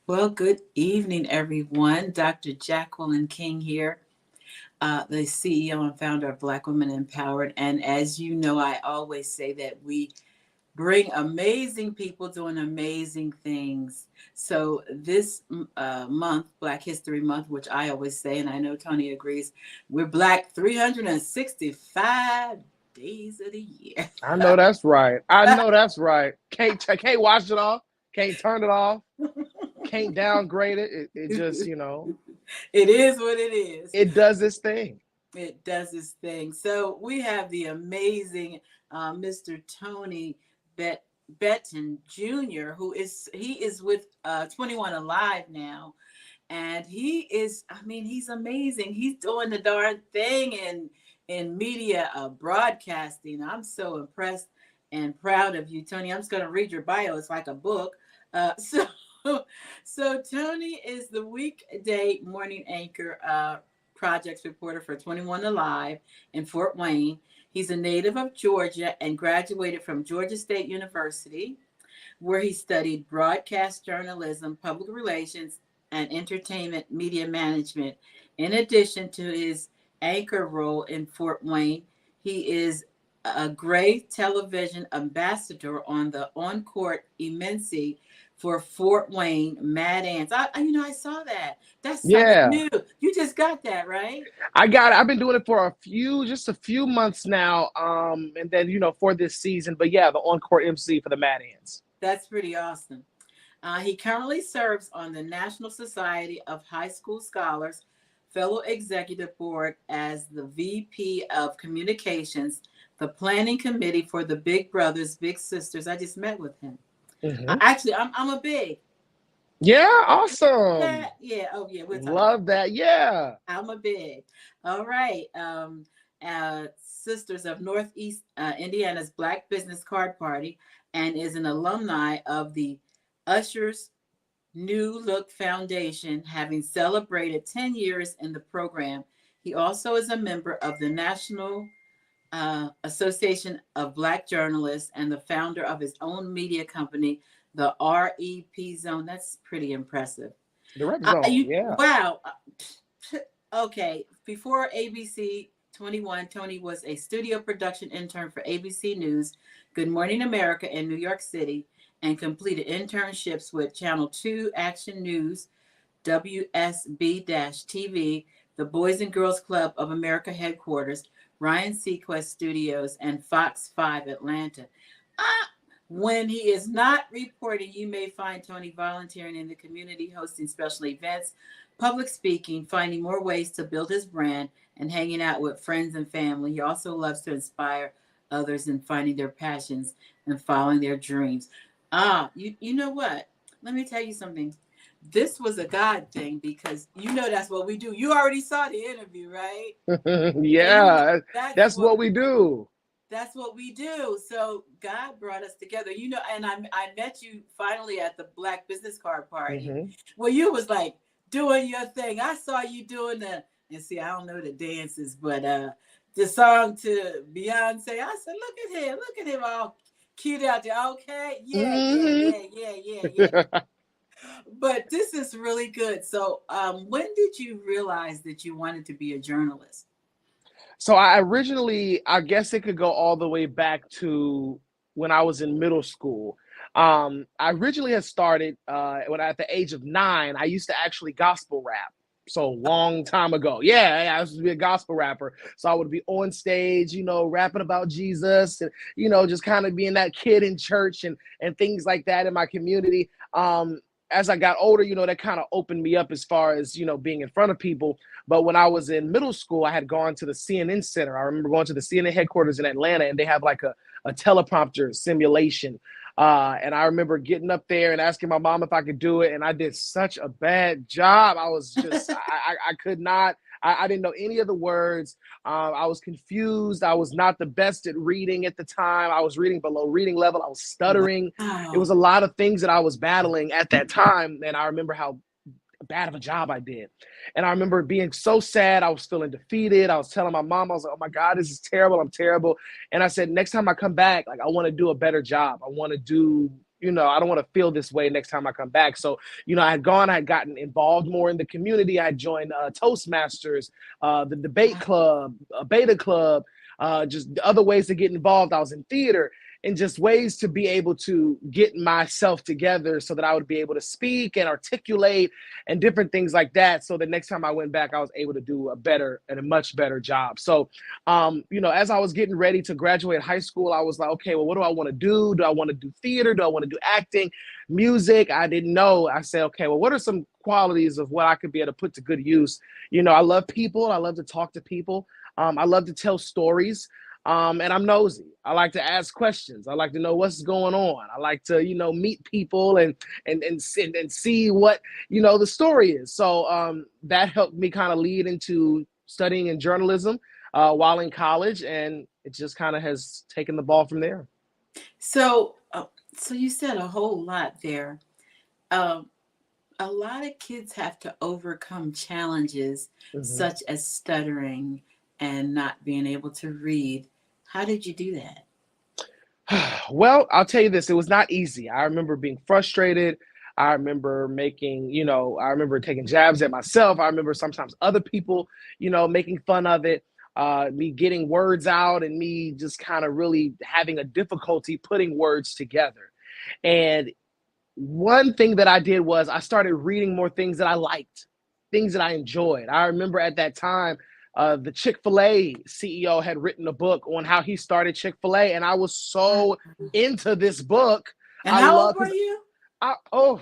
Well, good evening, everyone. Dr. Jacqueline King here, the CEO and founder of Black Women Empowered. And as you know, I always say that we bring amazing people doing amazing things. So this month, Black History Month, which I always say, and I know Tony agrees, we're Black 365 days of the year. I know that's right. I know that's right. Can't wash it off. Can't turn it off. Can't downgrade it. It just, It is what it is. it does this thing. It does its thing. So we have the amazing Mr. Tony Betton Jr., he is with 21 Alive now, and he's amazing. He's doing the darn thing in media broadcasting. I'm so impressed and proud of you, Tony. I'm just going to read your bio. It's like a book. So. So Tony is the weekday morning anchor projects reporter for 21 Alive in Fort Wayne. He's a native of Georgia and graduated from Georgia State University, where he studied broadcast journalism, public relations, and entertainment media management. In addition to his anchor role in Fort Wayne, he is a Gray television ambassador on the On-Court Emcee for Fort Wayne Mad Ants. I saw that. That's something Yeah. new. You just got that, right? I got it. I've been doing it for just a few months now. And then, for this season. But yeah, the on-court MC for the Mad Ants. That's pretty awesome. He currently serves on the National Society of High School Scholars Fellow Executive Board as the VP of Communications, the Planning Committee for the Big Brothers, Big Sisters. I just met with him. Mm-hmm. I'm a big. Yeah, awesome. Yeah. Oh, yeah. Love that. Yeah. I'm a big. All right. Sisters of Northeast Indiana's Black Business Card Party, and is an alumni of the Usher's New Look Foundation, having celebrated 10 years in the program. He also is a member of the National Association of Black Journalists and the founder of his own media company, the REP Zone. That's pretty impressive. The Rep Zone, yeah. Wow. Okay. Before ABC 21, Tony was a studio production intern for ABC News, Good Morning America in New York City, and completed internships with Channel 2 Action News, WSB-TV, the Boys and Girls Club of America headquarters, Ryan Seacrest Studios, and Fox 5 Atlanta. When he is not reporting, you may find Tony volunteering in the community, hosting special events, public speaking, finding more ways to build his brand, and hanging out with friends and family. He also loves to inspire others in finding their passions and following their dreams. You know what? Let me tell you something. This was a God thing, because that's what we do. You already saw the interview, right? Yeah, that's what we do. That's what we do. So God brought us together, and I met you finally at the Black Business Card Party, Mm-hmm. where you was like doing your thing. I saw you doing and see, I don't know the dances, but the song to Beyonce. I said, look at him all cute out there. Okay. Yeah. But this is really good. So when did you realize that you wanted to be a journalist? So I guess it could go all the way back to when I was in middle school. I originally had started when at the age of 9, I used to actually gospel rap. So long time ago. Yeah, I used to be a gospel rapper. So I would be on stage, rapping about Jesus and, just kind of being that kid in church and things like that in my community. As I got older, that kind of opened me up as far as, being in front of people. But when I was in middle school, I had gone to the CNN Center. I remember going to the CNN headquarters in Atlanta, and they have like a teleprompter simulation. And I remember getting up there and asking my mom if I could do it. And I did such a bad job. I was just, I could not. I didn't know any of the words. I was confused. I was not the best at reading at the time. I was reading below reading level. I was stuttering. Wow. It was a lot of things that I was battling at that time. And I remember how bad of a job I did. And I remember being so sad. I was feeling defeated. I was telling my mom, I was like, oh my God, this is terrible. I'm terrible. And I said, next time I come back, like, I want to do a better job. I want to do I don't want to feel this way next time I come back. So, I had gotten involved more in the community. I had joined Toastmasters, the debate club, beta club, just other ways to get involved. I was in theater, and just ways to be able to get myself together so that I would be able to speak and articulate and different things like that. So the next time I went back, I was able to do a better and a much better job. So, as I was getting ready to graduate high school, I was like, okay, well, what do I want to do? Do I want to do theater? Do I want to do acting, music? I didn't know. I said, okay, well, what are some qualities of what I could be able to put to good use? I love people. I love to talk to people. I love to tell stories. And I'm nosy. I like to ask questions. I like to know what's going on. I like to, meet people and see what, the story is. So that helped me kind of lead into studying in journalism while in college, and it just kind of has taken the ball from there. So, so you said a whole lot there. Um, a lot of kids have to overcome challenges Mhm. such as stuttering and not being able to read. How did you do that? Well, I'll tell you this, it was not easy. I remember being frustrated. I remember I remember taking jabs at myself. I remember sometimes other people, making fun of it, me getting words out and me just kind of really having a difficulty putting words together. And one thing that I did was I started reading more things that I liked, things that I enjoyed. I remember at that time, the Chick-fil-A CEO had written a book on how he started Chick-fil-A, and I was Uh, so into this book. And I how love old were because you? I oh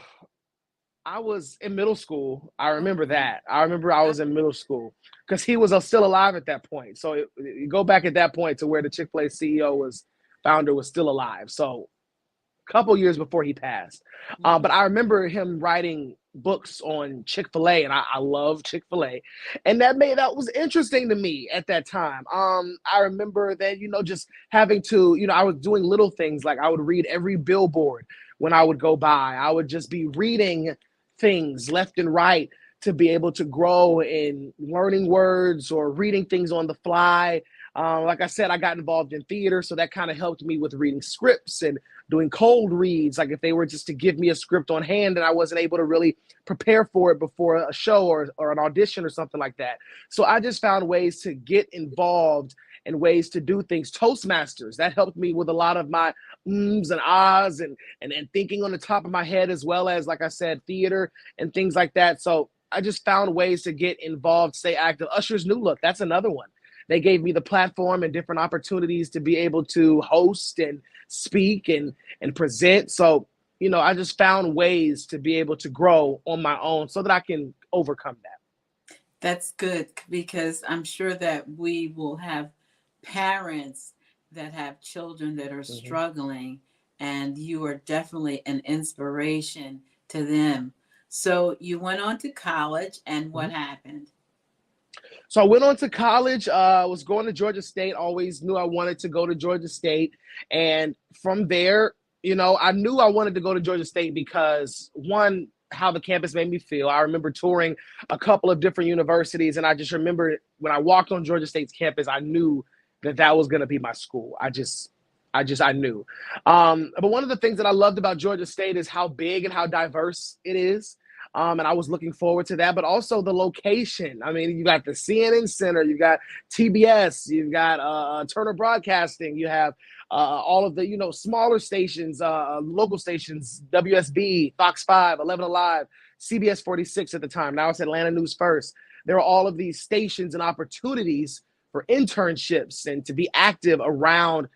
I was in middle school. I remember Okay. that. I remember I was in middle school because he was still alive at that point. So you go back at that point to where the Chick-fil-A CEO was founder was still alive. So couple years before he passed. But I remember him writing books on Chick-fil-A, and I love Chick-fil-A. And that was interesting to me at that time. I remember that, just having to, I was doing little things like I would read every billboard when I would go by. I would just be reading things left and right to be able to grow in learning words or reading things on the fly. Like I said, I got involved in theater, so that kind of helped me with reading scripts and doing cold reads, like if they were just to give me a script on hand and I wasn't able to really prepare for it before a show or an audition or something like that. So I just found ways to get involved and ways to do things. Toastmasters, that helped me with a lot of my ums and ahs and thinking on the top of my head, as well as, like I said, theater and things like that. So I just found ways to get involved, stay active. Usher's New Look, that's another one. They gave me the platform and different opportunities to be able to host and speak and present. So, I just found ways to be able to grow on my own so that I can overcome that. That's good because I'm sure that we will have parents that have children that are Mm-hmm. struggling, and you are definitely an inspiration to them. So you went on to college, and what Mm-hmm. happened? So I went on to college. Was going to Georgia State. Always knew I wanted to go to Georgia State, and from there, I knew I wanted to go to Georgia State because one, how the campus made me feel. I remember touring a couple of different universities, and I just remember when I walked on Georgia State's campus, I knew that was going to be my school. I knew. But one of the things that I loved about Georgia State is how big and how diverse it is. And I was looking forward to that, but also the location. I mean, you got the CNN Center, you got TBS, you've got Turner Broadcasting, you have all of the smaller stations, local stations, WSB, Fox 5, 11 Alive, CBS 46 at the time. Now it's Atlanta News First. There are all of these stations and opportunities for internships and to be active around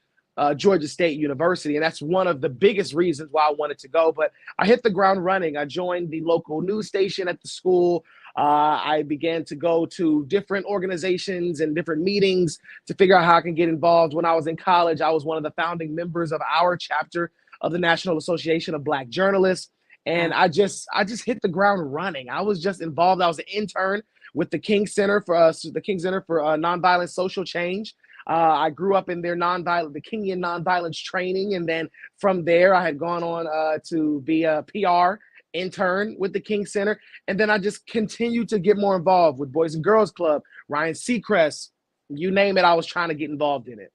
Georgia State University. And that's one of the biggest reasons why I wanted to go. But I hit the ground running. I joined the local news station at the school. I began to go to different organizations and different meetings to figure out how I can get involved. When I was in college, I was one of the founding members of our chapter of the National Association of Black Journalists. And I just hit the ground running. I was just involved. I was an intern with the King Center for Nonviolent Social Change. I grew up in the Kenyan nonviolence training, and then from there, I had gone on to be a PR intern with the King Center, and then I just continued to get more involved with Boys and Girls Club, Ryan Seacrest, you name it. I was trying to get involved in it.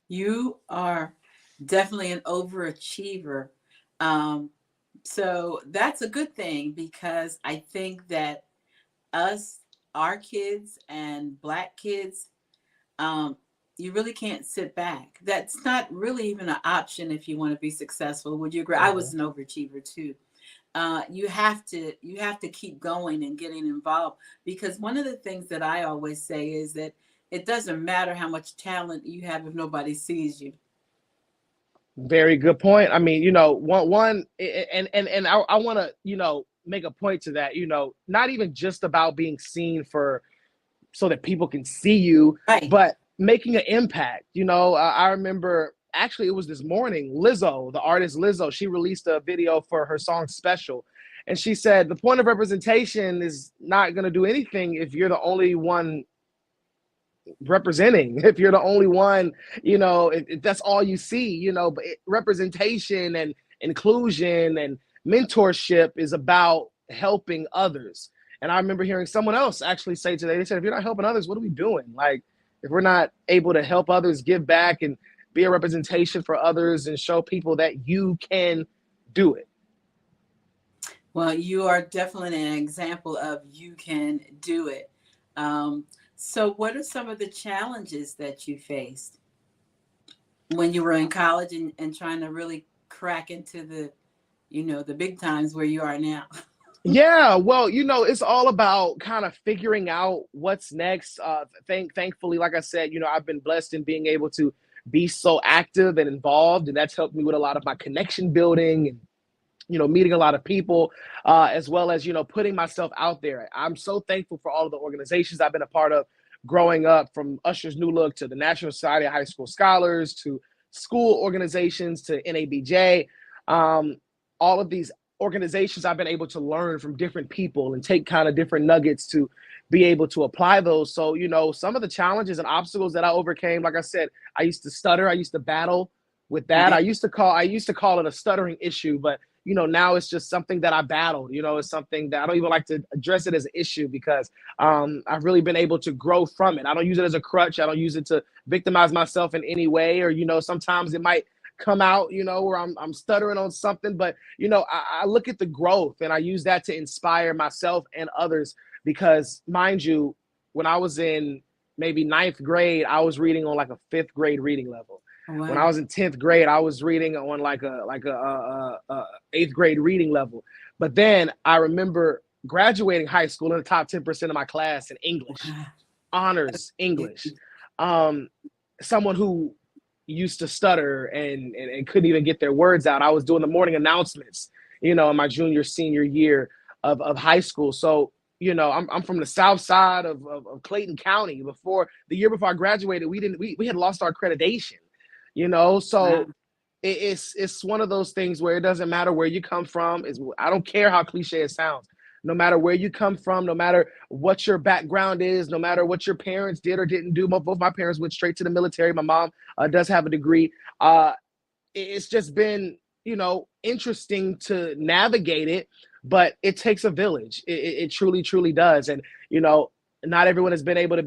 You are definitely an overachiever. Um, so that's a good thing, because I think that us, our kids and Black kids, um, you really can't sit back. That's not really even an option if you want to be successful. Would you agree? I Mhm. was an overachiever too. You have to keep going and getting involved, because one of the things that I always say is that it doesn't matter how much talent you have if nobody sees you. Very good point. I mean, and I want to, make a point to that. Not even just about being seen for so that people can see you, Right. but making an impact. I remember actually it was this morning, Lizzo, the artist Lizzo, she released a video for her song Special. And she said the point of representation is not going to do anything if you're the only one representing, if you're the only one, if that's all you see, but representation and inclusion and mentorship is about helping others. And I remember hearing someone else actually say today, they said, if you're not helping others, what are we doing? Like, if we're not able to help others, give back and be a representation for others and show people that you can do it. Well, you are definitely an example of you can do it. Um, so, what are some of the challenges that you faced when you were in college, and trying to really crack into the big times where you are now? Yeah, well, it's all about kind of figuring out what's next. Thankfully, like I said, I've been blessed in being able to be so active and involved, and that's helped me with a lot of my connection building and meeting a lot of people, as well as putting myself out there. I'm so thankful for all of the organizations I've been a part of growing up, from Usher's New Look to the National Society of High School Scholars to school organizations to NABJ. Um, all of these organizations, I've been able to learn from different people and take kind of different nuggets to be able to apply those. So, some of the challenges and obstacles that I overcame, like I said, I used to stutter, I used to battle with that. Right. I used to call it a stuttering issue, but now it's just something that I battled. It's something that I don't even like to address it as an issue, because I've really been able to grow from it. I don't use it as a crutch. I don't use it to victimize myself in any way, or sometimes it might come out, where I'm stuttering on something, but I look at the growth and I use that to inspire myself and others. Because mind you, when I was in maybe ninth grade, I was reading on like a fifth grade reading level. When I Wow. was in 10th grade, I was reading on like a eighth grade reading level. But then I remember graduating high school in the top 10% of my class in English, Wow. honors English. Um, Someone who used to stutter and couldn't even get their words out. I was doing the morning announcements, in my junior, senior year of high school. So, I'm from the south side of Clayton County. Before the year before I graduated, we had lost our accreditation, Wow. so it's one of those things where it doesn't matter where you come from. I don't care how cliche it sounds. No matter where you come from, no matter what your background is, no matter what your parents did or didn't do. Both my parents went straight to the military. My mom does have a degree. It's just been, interesting to navigate it, but it takes a village. It truly, truly does. And, not everyone has been able to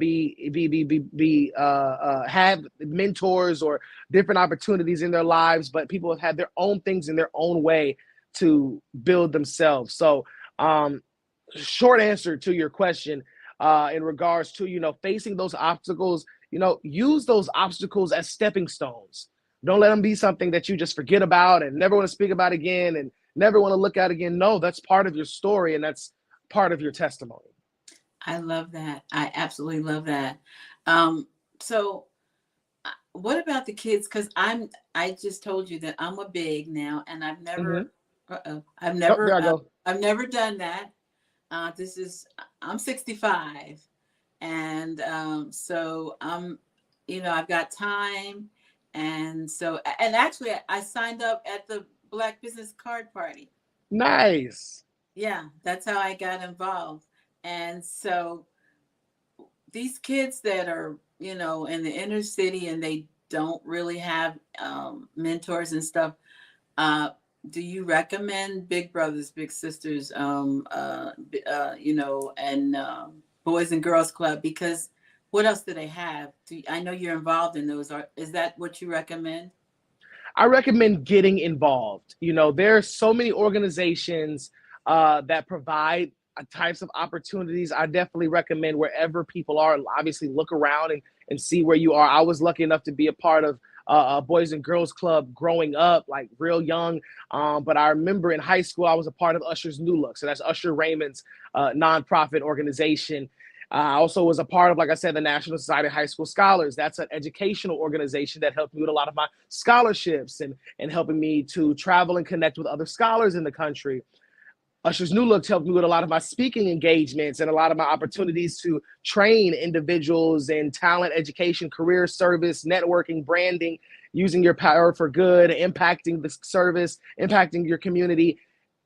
have mentors or different opportunities in their lives, but people have had their own things in their own way to build themselves. So, short answer to your question, in regards to facing those obstacles, use those obstacles as stepping stones. Don't let them be something that you just forget about and never want to speak about again and never want to look at again. No, that's part of your story and that's part of your testimony. I love that. I absolutely love that. Um, so what about the kids? Because I just told you that I'm a big now, and I've Mm-hmm. never, Oh, there I go. I've never done that. I'm 65, and so I've got time, and actually I signed up at the Black Business Card Party. Nice. Yeah, that's how I got involved, and so these kids that are in the inner city and they don't really have mentors and stuff, uh, do you recommend Big Brothers Big Sisters, and Boys and Girls Club? Because what else do they have? I know you're involved in those. Is that what you recommend? I recommend getting involved. You know, there are so many organizations that provide types of opportunities. I definitely recommend wherever people are, obviously look around and see where you are. I was lucky enough to be a part of a Boys and Girls Club growing up, like real young. But I remember in high school, I was a part of Usher's New Look. So that's Usher Raymond's nonprofit organization. I also was a part of, like I said, the National Society of High School Scholars. That's an educational organization that helped me with a lot of my scholarships and helping me to travel and connect with other scholars in the country. Usher's New Looks helped me with a lot of my speaking engagements and a lot of my opportunities to train individuals in talent, education, career service, networking, branding, using your power for good, impacting the service, impacting your community.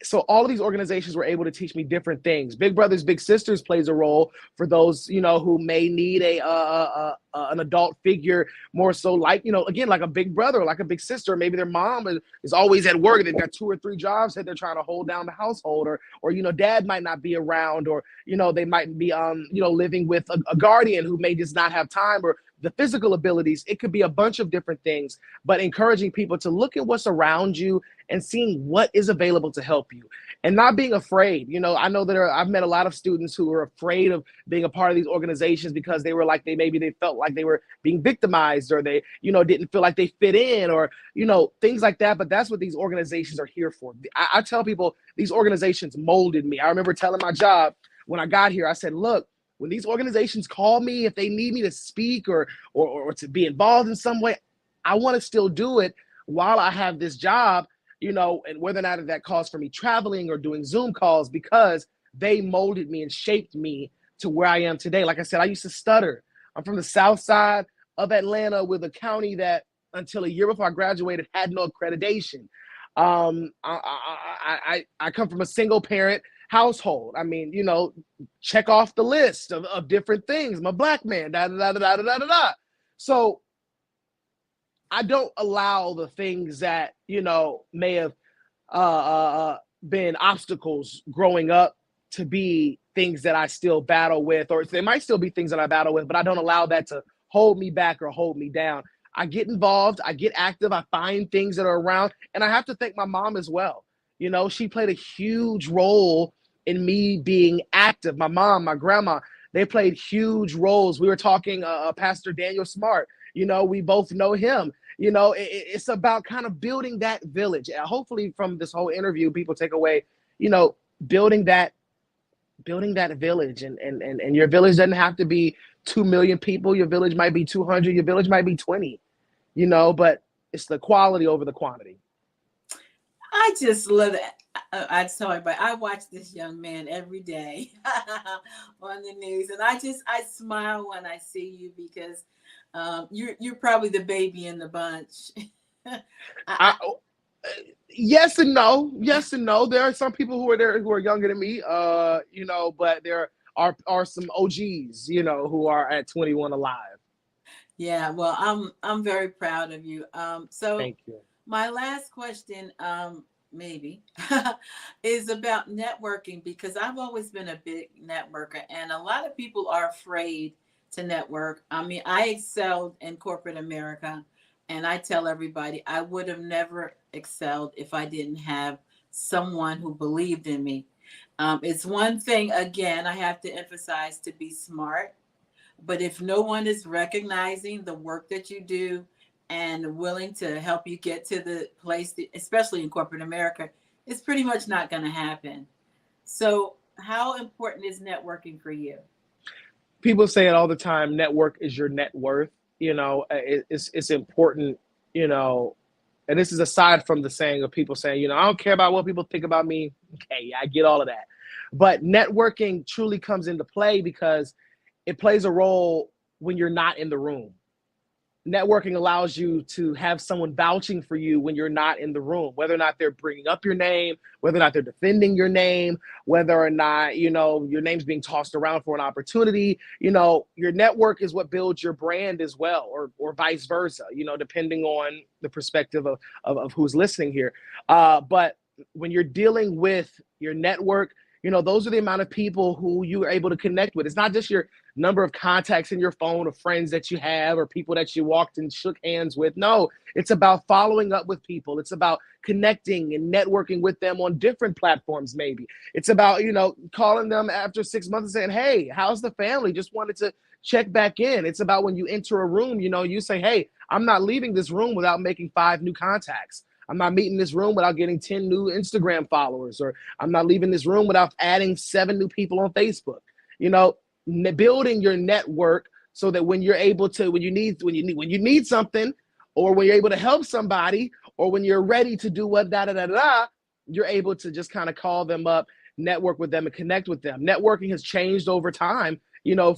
So all of these organizations were able to teach me different things. Big Brothers Big Sisters plays a role for those, you know, who may need an adult figure more so, like, you know, again, like a big brother, like a big sister. Maybe their mom is always at work. They've got 2 or 3 jobs that they're trying to hold down the household, or you know, dad might not be around, or you know, they might be you know, living with a guardian who may just not have time, or the physical abilities. It could be a bunch of different things, but encouraging people to look at what's around you and seeing what is available to help you and not being afraid. You know, I know that I've met a lot of students who are afraid of being a part of these organizations because they were like, they felt like they were being victimized, or they, you know, didn't feel like they fit in, or, you know, things like that. But that's what these organizations are here for. I tell people these organizations molded me. I remember telling my job when I got here, I said, look, when these organizations call me, if they need me to speak or to be involved in some way, I want to still do it while I have this job, you know, and whether or not that calls for me traveling or doing Zoom calls, because they molded me and shaped me to where I am today. Like I said, I used to stutter. I'm from the South Side of Atlanta, with a county that until a year before I graduated had no accreditation. I come from a single parent household. I mean, you know, check off the list of different things. I'm a Black man, da da da da da da da da. So I don't allow the things that, you know, may have been obstacles growing up to be things that I still battle with, or they might still be things that I battle with, but I don't allow that to hold me back or hold me down. I get involved, I get active, I find things that are around, and I have to thank my mom as well. You know, she played a huge role in me being active. My mom, my grandma, they played huge roles. We were talking Pastor Daniel Smart. You know, we both know him. You know, it's about kind of building that village. Hopefully from this whole interview, people take away, you know, building that village, and your village doesn't have to be 2 million people. Your village might be 200, your village might be 20, you know, but it's the quality over the quantity. I just love it. I tell everybody, I watch this young man every day on the news, and I smile when I see you, because you're probably the baby in the bunch. Yes and no. Yes and no. There are some people who are there who are younger than me, you know, but there are some OGs, you know, who are at 21 Alive. Yeah, well, I'm very proud of you. So Thank you. my last question, maybe, is about networking, because I've always been a big networker, and a lot of people are afraid to network. I mean, I excelled in corporate America, and I tell everybody I would have never excelled if I didn't have someone who believed in me. It's one thing, again, I have to emphasize, to be smart, but if no one is recognizing the work that you do and willing to help you get to the place, especially in corporate America, it's pretty much not going to happen. So how important is networking for you? People say it all the time. Network is your net worth. You know, it's important, you know, and this is aside from the saying of people saying, you know, I don't care about what people think about me. Okay, yeah, I get all of that. But networking truly comes into play because it plays a role when you're not in the room. Networking allows you to have someone vouching for you when you're not in the room, whether or not they're bringing up your name, whether or not they're defending your name, whether or not, you know, your name's being tossed around for an opportunity. You know, your network is what builds your brand as well, or vice versa, you know, depending on the perspective of who's listening here. But when you're dealing with your network, those are the amount of people who you are able to connect with. It's not just your number of contacts in your phone or friends that you have or people that you walked and shook hands with. No, it's about following up with people. It's about connecting and networking with them on different platforms, maybe. It's about, calling them after 6 months and saying, hey, how's the family? Just wanted to check back in. It's about when you enter a room, you say, hey, I'm not leaving this room without making 5 new contacts. I'm not meeting this room without getting 10 new Instagram followers, or I'm not leaving this room without adding 7 new people on Facebook. Building your network so that when you're able to, when you need something, or when you're able to help somebody, or when you're ready to do what you're able to just kind of call them up, network with them, and connect with them. Networking has changed over time,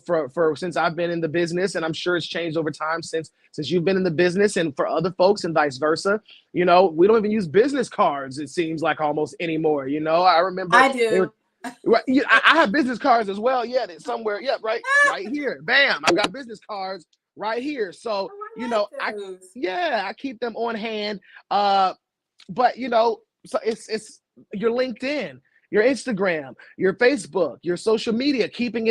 for since I've been in the business, and I'm sure it's changed over time since you've been in the business, and for other folks and vice versa. We don't even use business cards, it seems like, almost anymore. I remember I do. I have business cards as well. Yeah, somewhere. Yeah, right here. Bam! I got business cards right here. So I keep them on hand. But so it's your LinkedIn, your Instagram, your Facebook, your social media, keeping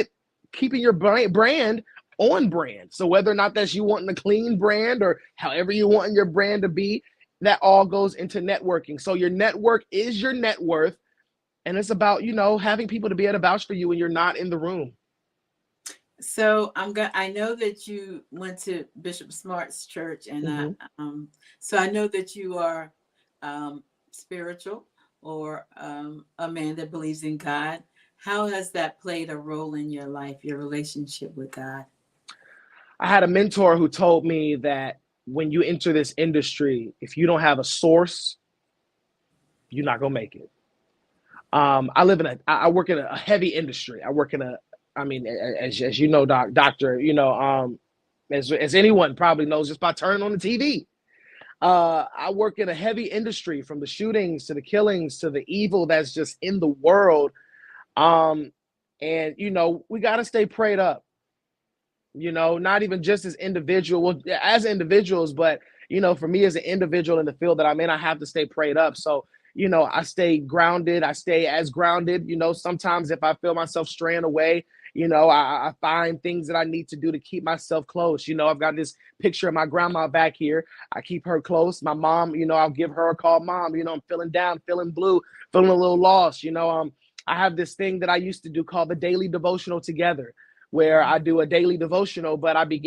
your brand on brand. So whether or not that's you wanting a clean brand or however you want your brand to be, that all goes into networking. So your network is your net worth. And it's about, having people to be able to vouch for you when you're not in the room. So I know that you went to Bishop Smart's church, and so I know that you are spiritual, or a man that believes in God. How has that played a role in your life, your relationship with God? I had a mentor who told me that when you enter this industry, if you don't have a source, you're not gonna make it. I work in a heavy industry. I work in as you know, doctor, as anyone probably knows just by turning on the TV. I work in a heavy industry, from the shootings to the killings to the evil that's just in the world. And we got to stay prayed up, not even just as individuals, but, for me as an individual in the field that I'm in, I have to stay prayed up. So, I stay grounded. I stay as grounded. Sometimes if I feel myself straying away, I find things that I need to do to keep myself close. I've got this picture of my grandma back here. I keep her close. My mom, I'll give her a call. Mom, I'm feeling down, feeling blue, feeling a little lost. I have this thing that I used to do called the daily devotional together, where I do a daily devotional, but I did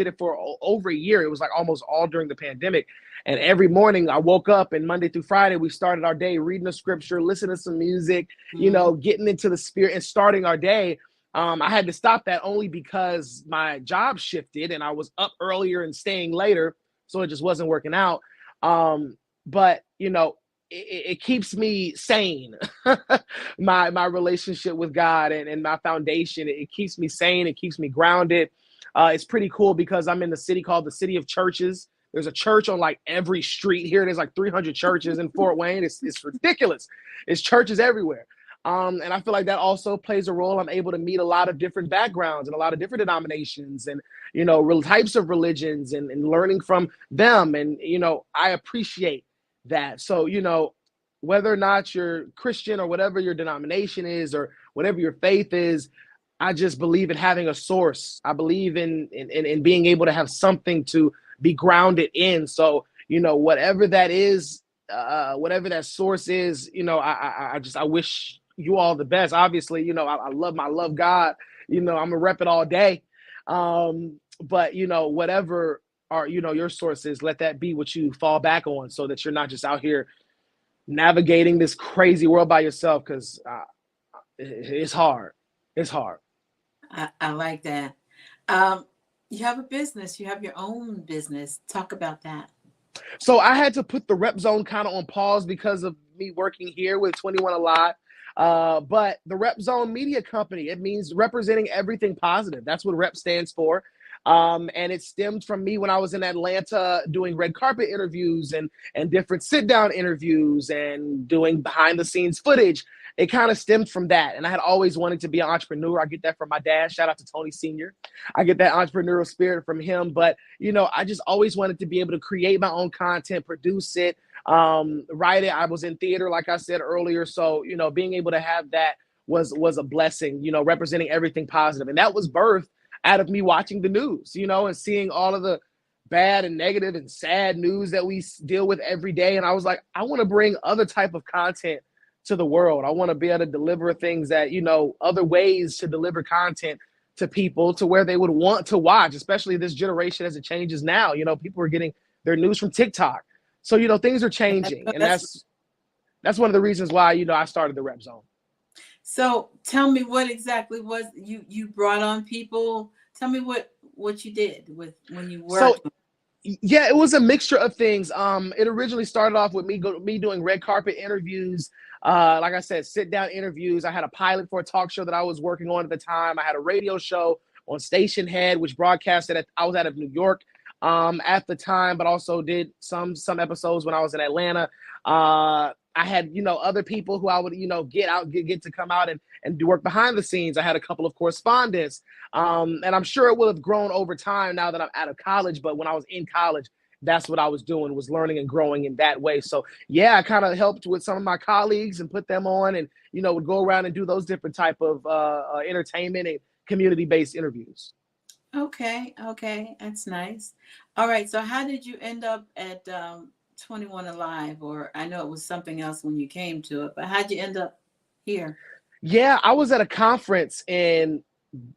it for over a year. It was like almost all during the pandemic. And every morning I woke up, and Monday through Friday, we started our day reading the scripture, listening to some music, getting into the spirit and starting our day. I had to stop that only because my job shifted and I was up earlier and staying later. So it just wasn't working out. But it keeps me sane. my relationship with God and my foundation, it keeps me sane. It keeps me grounded. It's pretty cool because I'm in the city called the City of Churches. There's a church on like every street here. There's like 300 churches in Fort Wayne. It's ridiculous. It's churches everywhere. And I feel like that also plays a role. I'm able to meet a lot of different backgrounds and a lot of different denominations and, real types of religions and learning from them. And, I appreciate that. So, whether or not you're Christian or whatever your denomination is or whatever your faith is, I just believe in having a source. I believe in being able to have something to be grounded in. So, whatever that is, whatever that source is, I wish you all the best. Obviously, I love God. I'm gonna rep it all day. But whatever your source is, let that be what you fall back on, so that you're not just out here navigating this crazy world by yourself, because it's hard. It's hard. I like that. You have a business. You have your own business. Talk about that. So I had to put the Rep Zone kind of on pause because of me working here with 21Alive. But the Rep Zone Media Company, it means representing everything positive. That's what Rep stands for. And it stemmed from me when I was in Atlanta doing red carpet interviews and different sit-down interviews and doing behind-the-scenes footage. It kind of stemmed from that. And I had always wanted to be an entrepreneur. I get that from my dad. Shout out to Tony Sr. I get that entrepreneurial spirit from him. But, I just always wanted to be able to create my own content, produce it, write it. I was in theater, like I said earlier. So, being able to have that was a blessing, representing everything positive. And that was birthed out of me watching the news, and seeing all of the bad and negative and sad news that we deal with every day. And I was like, I want to bring other type of content to the world. I want to be able to deliver things that, other ways to deliver content to people to where they would want to watch, especially this generation as it changes now. People are getting their news from TikTok. So, things are changing. And that's one of the reasons why, I started the Rep Zone. So tell me what exactly was you brought on people. Tell me what you did with when you worked. So, yeah, it was a mixture of things. It originally started off with me doing red carpet interviews. Like I said, sit down interviews. I had a pilot for a talk show that I was working on at the time. I had a radio show on Station Head, which broadcasted I was out of New York at the time, but also did some episodes when I was in Atlanta. I had, other people who I would, get to come out and do work behind the scenes. I had a couple of correspondents. And I'm sure it will have grown over time now that I'm out of college. But when I was in college, that's what I was doing, was learning and growing in that way. So, yeah, I kind of helped with some of my colleagues and put them on and, would go around and do those different type of entertainment and community-based interviews. Okay. That's nice. All right. So how did you end up at 21Alive? Or I know it was something else when you came to it, but how'd you end up here? Yeah, I was at a conference in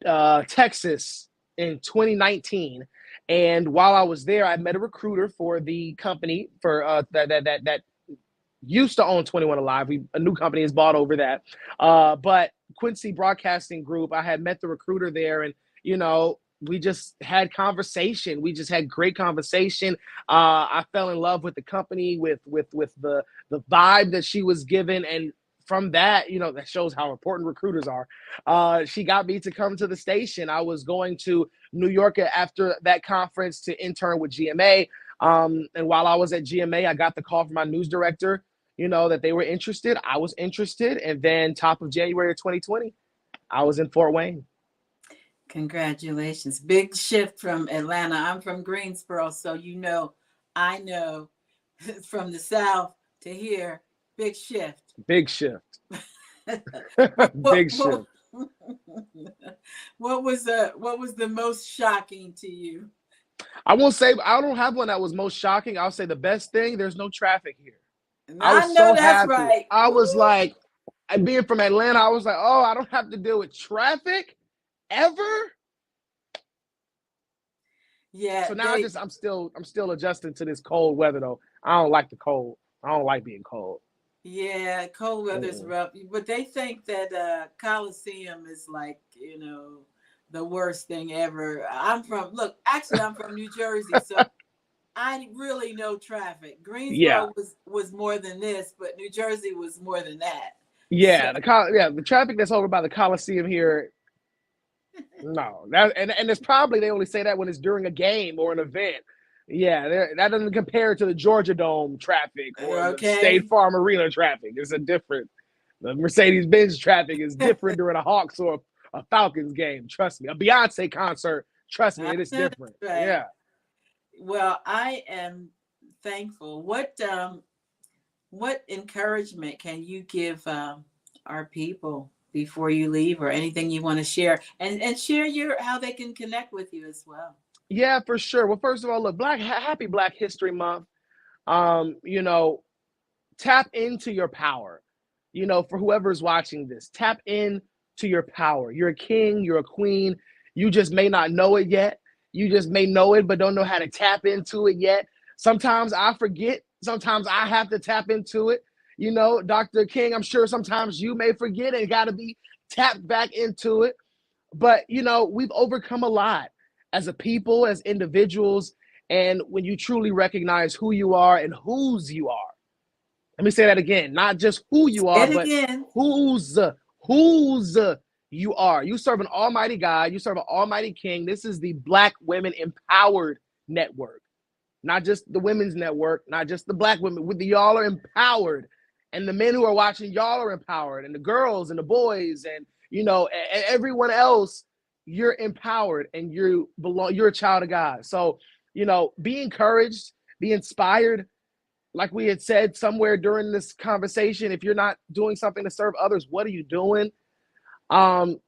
Texas in 2019. And while I was there, I met a recruiter for the company for that used to own 21Alive. A new company has bought over that. But Quincy Broadcasting Group, I had met the recruiter there, and we just had conversation. We just had great conversation. I fell in love with the company, with the vibe that she was given, and from that, that shows how important recruiters are. She got me to come to the station. I was going to New York after that conference to intern with GMA. And while I was at GMA, I got the call from my news director, that they were interested. I was interested. And then top of January of 2020, I was in Fort Wayne. Congratulations. Big shift from Atlanta. I'm from Greensboro. So, I know from the South to here, big shift. Big shift. Big shift. What was the most shocking to you? I won't say, I don't have one that was most shocking. I'll say the best thing, there's no traffic here. I was so happy. Right. I was like, being from Atlanta, I was like, oh, I don't have to deal with traffic ever. Yeah. So now I'm still adjusting to this cold weather though. I don't like the cold. I don't like being cold. Yeah, cold weather's rough. But they think that Coliseum is like, the worst thing ever. I'm from New Jersey, so I really know traffic. Greensboro was more than this, but New Jersey was more than that. Yeah, the traffic that's over by the Coliseum here. No, and it's probably they only say that when it's during a game or an event. Yeah, that doesn't compare to the Georgia Dome traffic or the State Farm Arena traffic. It's the Mercedes-Benz traffic is different during a Hawks or a Falcons game. Trust me, a Beyonce concert. Trust me, it is different. Right. Yeah. Well, I am thankful. What encouragement can you give our people before you leave, or anything you want to share, and share how they can connect with you as well? Yeah, for sure. Well, first of all, look, happy Black History Month. Tap into your power. For whoever's watching this, tap into your power. You're a king, you're a queen. You just may not know it yet. You just may know it, but don't know how to tap into it yet. Sometimes I forget. Sometimes I have to tap into it. Dr. King, I'm sure sometimes you may forget and got to be tapped back into it. But, we've overcome a lot as a people, as individuals. And when you truly recognize who you are and whose you are. Let me say that again, not just who you are, but whose you are. You serve an almighty God. You serve an almighty King. This is the Black Women Empowered Network. Not just the women's network, not just the Black women. Y'all are empowered. And the men who are watching, y'all are empowered. And the girls and the boys and, everyone else, you're empowered and you're a child of God. So, be encouraged, be inspired. Like we had said somewhere during this conversation, if you're not doing something to serve others, what are you doing? And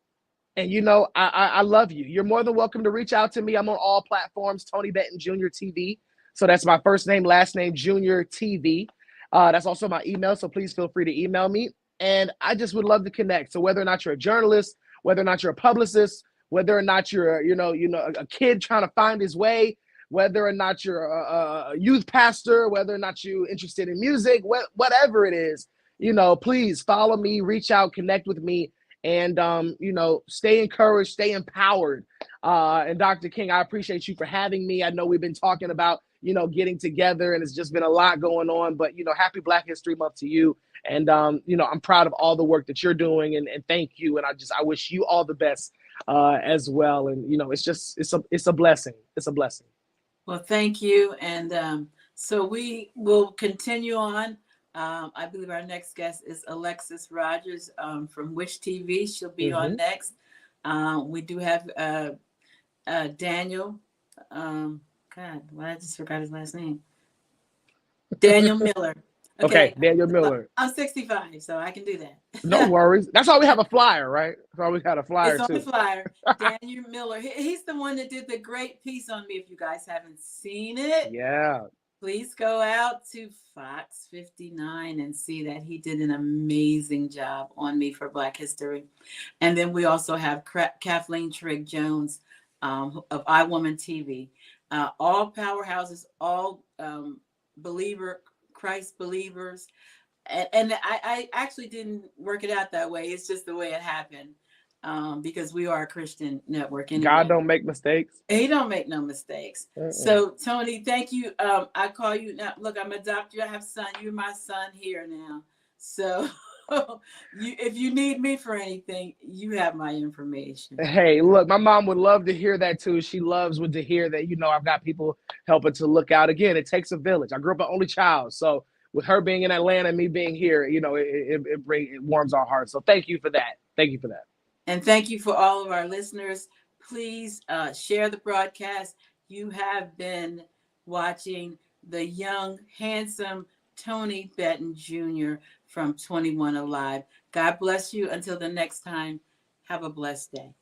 I love you. You're more than welcome to reach out to me. I'm on all platforms, Tony Betton Jr. TV. So that's my first name, last name, Junior TV. That's also my email. So please feel free to email me. And I just would love to connect. So whether or not you're a journalist, whether or not you're a publicist, whether or not you're, a kid trying to find his way, whether or not you're a youth pastor, whether or not you're interested in music, whatever it is, please follow me, reach out, connect with me, and stay encouraged, stay empowered. And Dr. King, I appreciate you for having me. I know we've been talking about getting together, and it's just been a lot going on, but happy Black History Month to you. And I'm proud of all the work that you're doing, and thank you. And I wish you all the best as well. And it's a blessing. It's a blessing. Well, thank you. And so we will continue on. I believe our next guest is Alexis Rogers from Wish TV. She'll be on next. We do have Daniel. I just forgot his last name. Daniel Miller. Okay, Daniel Miller. I'm 65, so I can do that. No worries. That's why we have a flyer, right? That's why we got a flyer it's too. On the flyer. Daniel Miller. He's the one that did the great piece on me. If you guys haven't seen it, yeah, please go out to Fox 59 and see that. He did an amazing job on me for Black History. And then we also have Kathleen Trigg Jones of iWoman TV. All powerhouses, all Christ believers. And I actually didn't work it out that way. It's just the way it happened. Because we are a Christian network. Anyway. God don't make mistakes. He don't make no mistakes. So Tony, thank you. I call you now. Look, I'm a doctor. I have a son. You're my son here now. So if you need me for anything, you have my information. Hey, look, my mom would love to hear that too. She loves to hear that, I've got people helping to look out. Again, it takes a village. I grew up an only child. So with her being in Atlanta and me being here, it warms our hearts. So thank you for that. Thank you for that. And thank you for all of our listeners. Please share the broadcast. You have been watching the young, handsome Tony Betton Jr. from 21Alive. God bless you. Until the next time, have a blessed day.